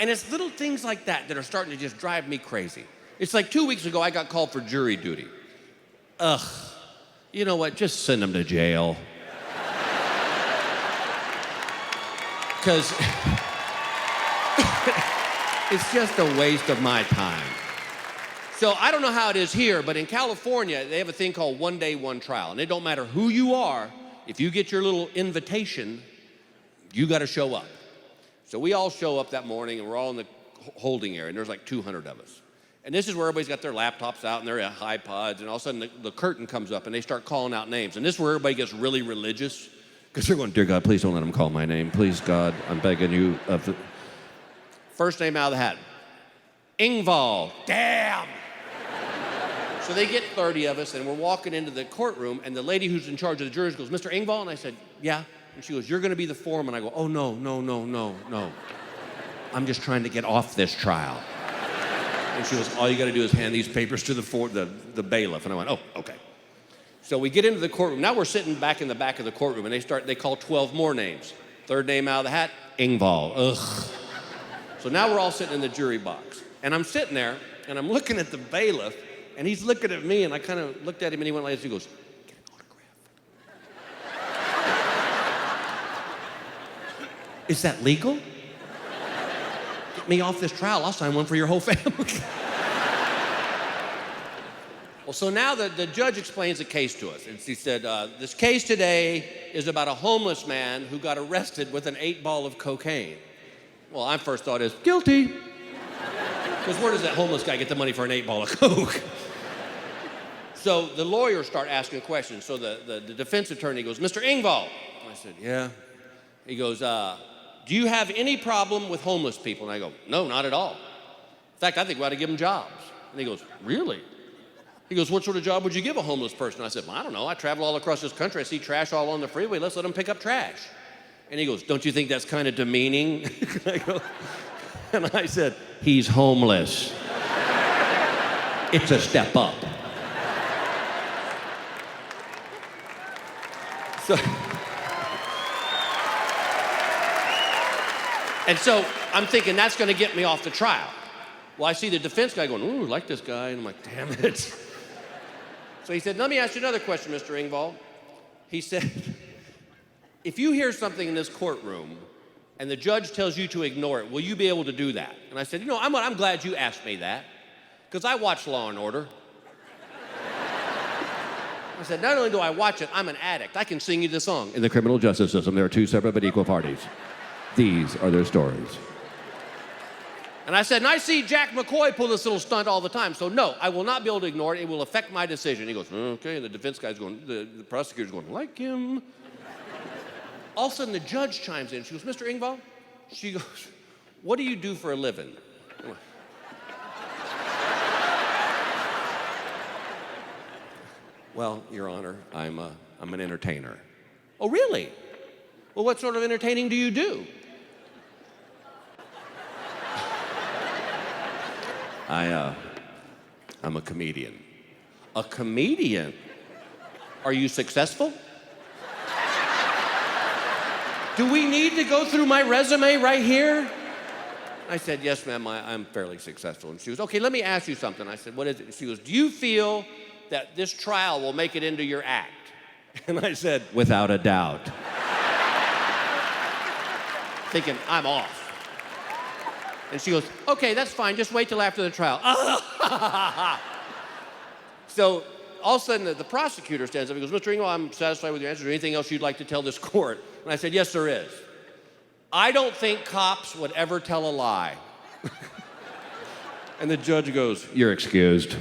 And it's little things like that that are starting to just drive me crazy. It's like 2 weeks ago, I got called for jury duty. Ugh, you know what? Just send them to jail. Because it's just a waste of my time. So I don't know how it is here, but in California, they have a thing called one day, one trial. And it don't matter who you are, if you get your little invitation, you got to show up. So we all show up that morning, and we're all in the holding area, and there's like 200 of us. And this is where everybody's got their laptops out and their iPods, and all of a sudden the curtain comes up, and they start calling out names. And this is where everybody gets really religious, because they're going, dear God, please don't let them call my name. Please, God, I'm begging you. First name out of the hat, Engvall. Damn! So they get 30 of us, and we're walking into the courtroom, and the lady who's in charge of the jurors goes, Mr. Engvall? And I said, yeah. And she goes, you're going to be the foreman. I go, oh, no. I'm just trying to get off this trial. And she goes, all you got to do is hand these papers to the bailiff. And I went, oh, okay. So we get into the courtroom. Now we're sitting back in the back of the courtroom, and they call 12 more names. Third name out of the hat, Engvall. Ugh. So now we're all sitting in the jury box. And I'm sitting there, and I'm looking at the bailiff, and he's looking at me, and I kind of looked at him, and he went like this. He goes, get an autograph. Is that legal? Get me off this trial. I'll sign one for your whole family. Well, so now the judge explains the case to us. And he said, this case today is about a homeless man who got arrested with an 8-ball of cocaine. Well, I first thought is guilty. Because where does that homeless guy get the money for an 8-ball of coke? So the lawyers start asking questions. So the defense attorney goes, Mr. Engvall. I said, yeah. He goes, do you have any problem with homeless people? And I go, no, not at all. In fact, I think we ought to give them jobs. And he goes, really? He goes, what sort of job would you give a homeless person? I said, well, I don't know. I travel all across this country. I see trash all on the freeway. Let's let them pick up trash. And he goes, don't you think that's kind of demeaning? And I said, he's homeless. It's a step up. So I'm thinking that's going to get me off the trial. Well, I see the defense guy going, ooh, I like this guy. And I'm like, damn it. So he said, let me ask you another question, Mr. Engvall. He said, if you hear something in this courtroom and the judge tells you to ignore it, will you be able to do that? And I said, you know, I'm glad you asked me that, because I watch Law and Order. I said, not only do I watch it, I'm an addict. I can sing you the song. In the criminal justice system, there are two separate but equal parties. These are their stories. And I said, and I see Jack McCoy pull this little stunt all the time, so no, I will not be able to ignore it. It will affect my decision. He goes, okay, and the defense guy's going, the prosecutor's going, like him. All of a sudden, the judge chimes in. She goes, Mr. Engvall? She goes, what do you do for a living? Well, Your Honor, I'm an entertainer. Oh, really? Well, what sort of entertaining do you do? I'm a comedian. A comedian? Are you successful? Do we need to go through my resume right here? I said, yes, ma'am, I'm fairly successful. And she goes, okay, let me ask you something. I said, what is it? She goes, do you feel that this trial will make it into your act? And I said, without a doubt. Thinking, I'm off. And she goes, okay, that's fine, just wait till after the trial. So all of a sudden, the prosecutor stands up and goes, Mr. Engvall, I'm satisfied with your answer. Is there anything else you'd like to tell this court? And I said, yes, there is. I don't think cops would ever tell a lie. And the judge goes, you're excused.